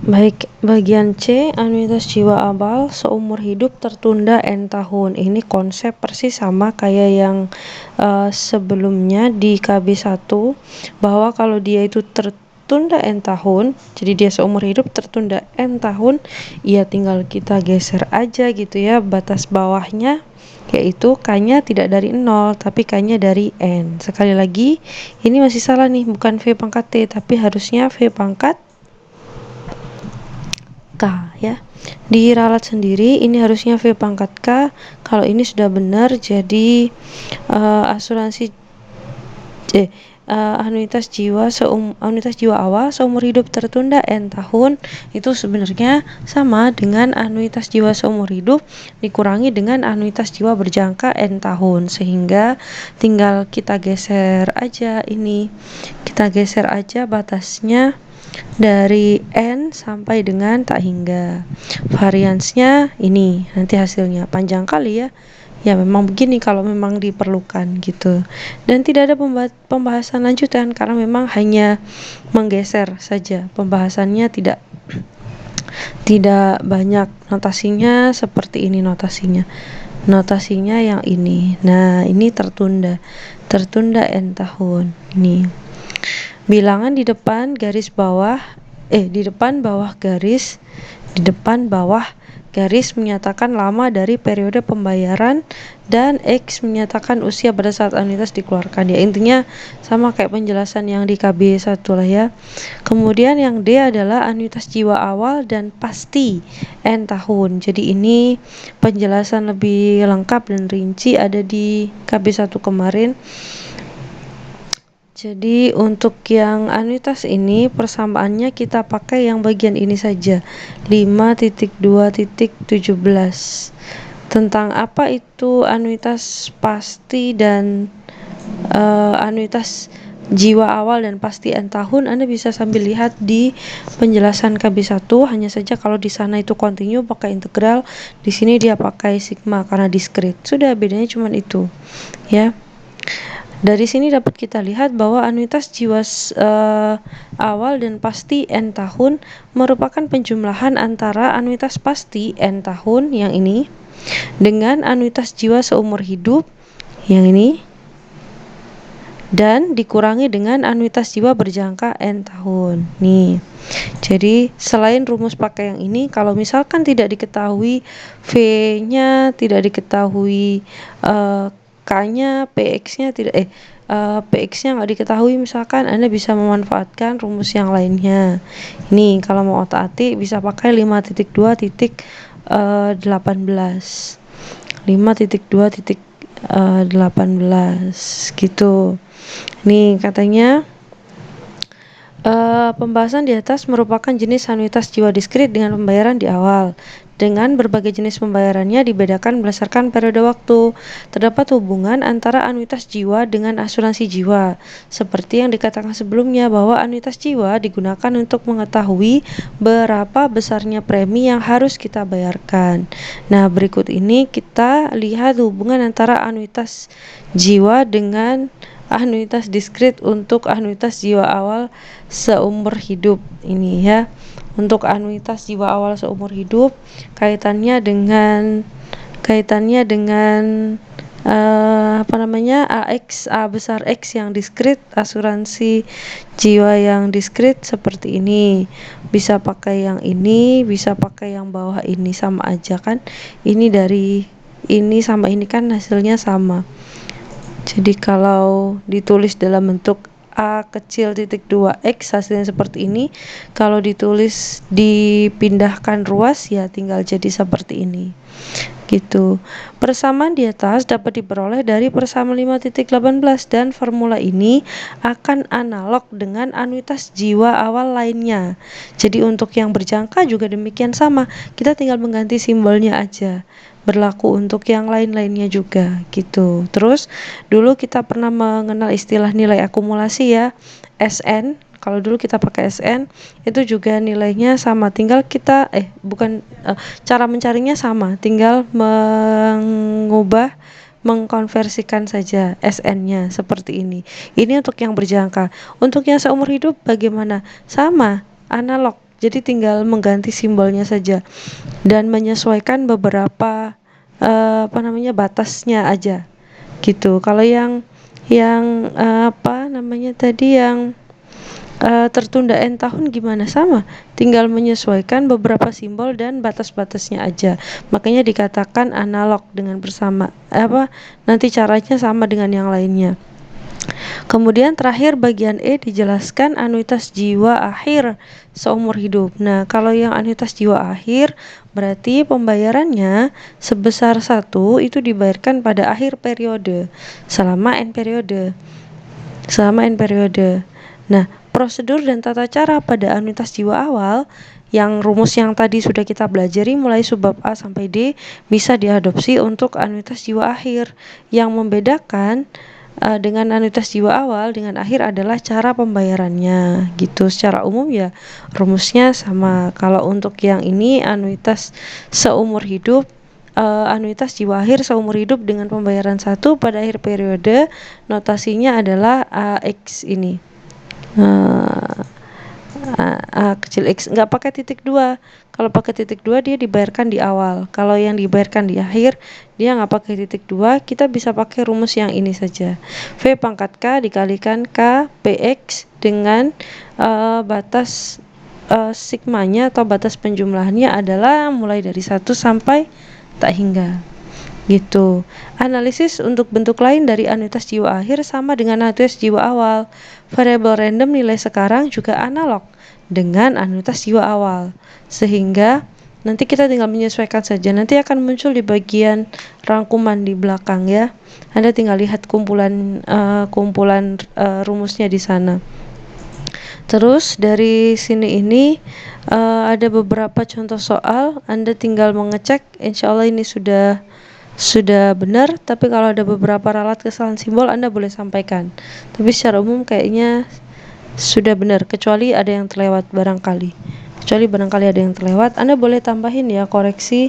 Baik, bagian C, anuitas jiwa awal seumur hidup tertunda N tahun. Ini konsep persis sama kayak yang sebelumnya di KB1, bahwa kalau dia itu tertunda N tahun, jadi dia seumur hidup tertunda N tahun, ya tinggal kita geser aja gitu ya batas bawahnya, yaitu K-nya tidak dari 0 tapi K-nya dari N. Sekali lagi, ini masih salah nih, bukan V pangkat T tapi harusnya V pangkat K ya. Di ralat sendiri ini harusnya V pangkat K. Kalau ini sudah benar, jadi asuransi anuitas jiwa awal seumur hidup tertunda N tahun itu sebenarnya sama dengan anuitas jiwa seumur hidup dikurangi dengan anuitas jiwa berjangka N tahun, sehingga tinggal kita geser aja ini. Kita geser aja batasnya dari N sampai dengan tak hingga. Variansnya ini nanti hasilnya panjang kali ya. Ya memang begini kalau memang diperlukan gitu. Dan tidak ada pembahasan lanjutan karena memang hanya menggeser saja. Pembahasannya tidak banyak. Notasinya seperti ini notasinya. Notasinya yang ini. Nah, ini tertunda N tahun. Ini. Bilangan di depan garis bawah di depan bawah garis menyatakan lama dari periode pembayaran dan X menyatakan usia pada saat anuitas dikeluarkan. Ya intinya sama kayak penjelasan yang di KB1 lah ya. Kemudian yang D adalah anuitas jiwa awal dan pasti N tahun. Jadi ini penjelasan lebih lengkap dan rinci ada di KB1 kemarin. Jadi untuk yang anuitas ini persamaannya kita pakai yang bagian ini saja, 5.2.17. Tentang apa itu anuitas pasti dan anuitas jiwa awal dan pasti N tahun, Anda bisa sambil lihat di penjelasan KB1. Hanya saja kalau di sana itu kontinu pakai integral, di sini dia pakai sigma karena diskrit. Sudah, bedanya cuma itu ya. Dari sini dapat kita lihat bahwa anuitas jiwa awal dan pasti N tahun merupakan penjumlahan antara anuitas pasti N tahun yang ini dengan anuitas jiwa seumur hidup yang ini dan dikurangi dengan anuitas jiwa berjangka N tahun. Nih. Jadi selain rumus pakai yang ini, kalau misalkan tidak diketahui V-nya, tidak diketahui K-nya, PX-nya PX-nya nggak diketahui, misalkan Anda bisa memanfaatkan rumus yang lainnya. Ini kalau mau otak-atik bisa pakai 5.2.18 5.2.18 gitu. Nih katanya pembahasan di atas merupakan jenis anuitas jiwa diskrit dengan pembayaran di awal. Dengan berbagai jenis pembayarannya dibedakan berdasarkan periode waktu. Terdapat hubungan antara anuitas jiwa dengan asuransi jiwa. Seperti yang dikatakan sebelumnya bahwa anuitas jiwa digunakan untuk mengetahui berapa besarnya premi yang harus kita bayarkan. Nah, berikut ini kita lihat hubungan antara anuitas jiwa dengan anuitas diskrit untuk anuitas jiwa awal seumur hidup ini ya. Untuk anuitas jiwa awal seumur hidup kaitannya dengan AX, A besar X yang diskrit, asuransi jiwa yang diskrit seperti ini. Bisa pakai yang ini, bisa pakai yang bawah ini, sama aja kan. Ini dari ini sama ini kan hasilnya sama. Jadi kalau ditulis dalam bentuk A kecil titik 2X hasilnya seperti ini. Kalau ditulis dipindahkan ruas ya tinggal jadi seperti ini. Gitu. Persamaan di atas dapat diperoleh dari persamaan 5.18 dan formula ini akan analog dengan anuitas jiwa awal lainnya. Jadi untuk yang berjangka juga demikian sama. Kita tinggal mengganti simbolnya aja. Berlaku untuk yang lain-lainnya juga gitu. Terus dulu kita pernah mengenal istilah nilai akumulasi ya, SN. Kalau dulu kita pakai SN itu juga nilainya sama, tinggal kita cara mencarinya sama, tinggal mengkonversikan saja SN-nya seperti ini. Ini untuk yang berjangka. Untuk yang seumur hidup bagaimana? Sama, analog. Jadi tinggal mengganti simbolnya saja dan menyesuaikan beberapa batasnya aja gitu. Kalau yang yang tertunda n tahun gimana, sama, tinggal menyesuaikan beberapa simbol dan batas-batasnya aja. Makanya dikatakan analog dengan nanti caranya sama dengan yang lainnya. Kemudian terakhir bagian E dijelaskan anuitas jiwa akhir seumur hidup. Nah, kalau yang anuitas jiwa akhir berarti pembayarannya sebesar 1 itu dibayarkan pada akhir periode selama N periode. Nah, prosedur dan tata cara pada anuitas jiwa awal yang rumus yang tadi sudah kita pelajari mulai subbab A sampai D bisa diadopsi untuk anuitas jiwa akhir. Yang membedakan dengan anuitas jiwa awal dengan akhir adalah cara pembayarannya gitu. Secara umum ya rumusnya sama. Kalau untuk yang ini anuitas seumur hidup, anuitas jiwa akhir seumur hidup dengan pembayaran 1 pada akhir periode, notasinya adalah AX ini. A kecil X, nggak pakai titik 2. Kalau pakai titik 2 dia dibayarkan di awal. Kalau yang dibayarkan di akhir dia nggak pakai titik 2. Kita bisa pakai rumus yang ini saja. V pangkat K dikalikan K PX dengan batas sigmanya atau batas penjumlahannya adalah mulai dari 1 sampai tak hingga gitu. Analisis untuk bentuk lain dari anuitas jiwa akhir sama dengan anuitas jiwa awal. Variabel random nilai sekarang juga analog dengan anuitas jiwa awal, sehingga nanti kita tinggal menyesuaikan saja. Nanti akan muncul di bagian rangkuman di belakang ya. Anda tinggal lihat kumpulan rumusnya di sana. Terus dari sini ini ada beberapa contoh soal. Anda tinggal mengecek. Insya Allah ini sudah benar, tapi kalau ada beberapa ralat kesalahan simbol Anda boleh sampaikan. Tapi secara umum kayaknya sudah benar, kecuali ada yang terlewat barangkali. Ada yang terlewat, Anda boleh tambahin ya koreksi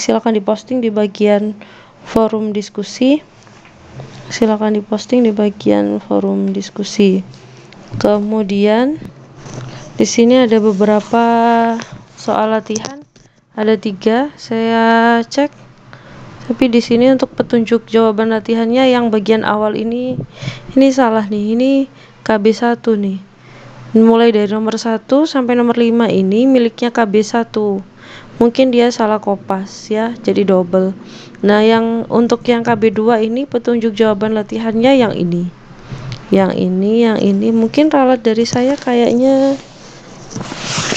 silakan diposting di bagian forum diskusi. Kemudian di sini ada beberapa soal latihan. Ada 3, saya cek. Tapi di sini untuk petunjuk jawaban latihannya yang bagian awal ini salah nih. Ini KB1 nih. Mulai dari nomor 1 sampai nomor 5 ini miliknya KB1. Mungkin dia salah kopas ya, jadi double. Nah, yang untuk yang KB2 ini petunjuk jawaban latihannya yang ini. Yang ini mungkin ralat dari saya kayaknya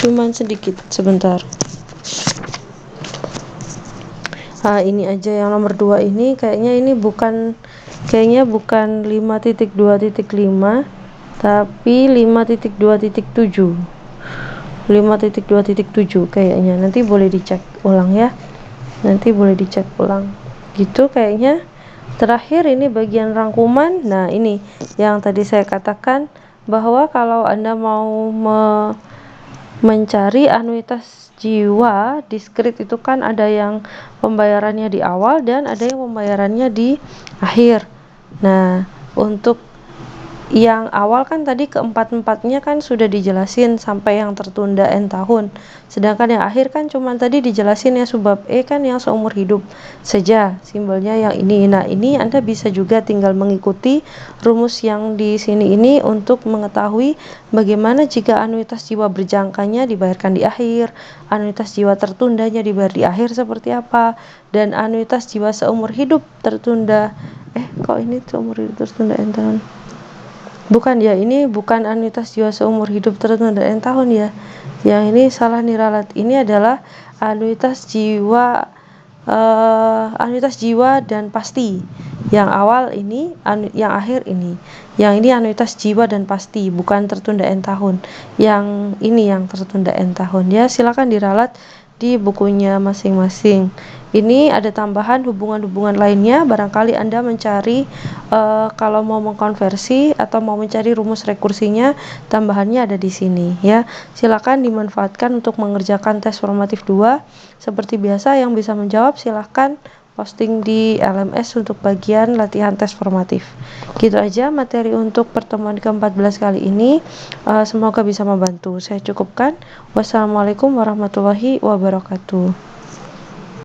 cuman sedikit, sebentar. Ini aja yang nomor 2 ini kayaknya bukan 5.2.5 tapi 5.2.7 kayaknya. Nanti boleh dicek ulang ya. Gitu kayaknya. Terakhir ini bagian rangkuman. Nah, ini yang tadi saya katakan bahwa kalau Anda mau mencari anuitas jiwa diskrit itu kan ada yang pembayarannya di awal dan ada yang pembayarannya di akhir. Nah, untuk yang awal kan tadi keempat-empatnya kan sudah dijelasin sampai yang tertunda N tahun. Sedangkan yang akhir kan cuma tadi dijelasin ya subbab E kan yang seumur hidup saja, simbolnya yang ini. Nah, ini Anda bisa juga tinggal mengikuti rumus yang di sini ini untuk mengetahui bagaimana jika anuitas jiwa berjangkanya dibayarkan di akhir, anuitas jiwa tertundanya dibayar di akhir seperti apa, dan anuitas jiwa seumur hidup tertunda kok ini seumur hidup tertunda N tahun. Bukan ya, ini bukan anuitas jiwa seumur hidup tertunda N tahun ya. Yang ini salah nih ralat. Ini adalah anuitas jiwa dan pasti. Yang awal ini, yang akhir ini. Yang ini anuitas jiwa dan pasti, bukan tertunda N tahun. Yang ini yang tertunda N tahun ya. Silakan diralat di bukunya masing-masing. Ini ada tambahan hubungan-hubungan lainnya. Barangkali Anda mencari kalau mau mengkonversi atau mau mencari rumus rekursinya, tambahannya ada di sini ya. Silakan dimanfaatkan untuk mengerjakan tes formatif 2. Seperti biasa yang bisa menjawab silakan posting di LMS untuk bagian latihan tes formatif. Gitu aja materi untuk pertemuan ke-14 kali ini. Semoga bisa membantu. Saya cukupkan. Wassalamualaikum warahmatullahi wabarakatuh.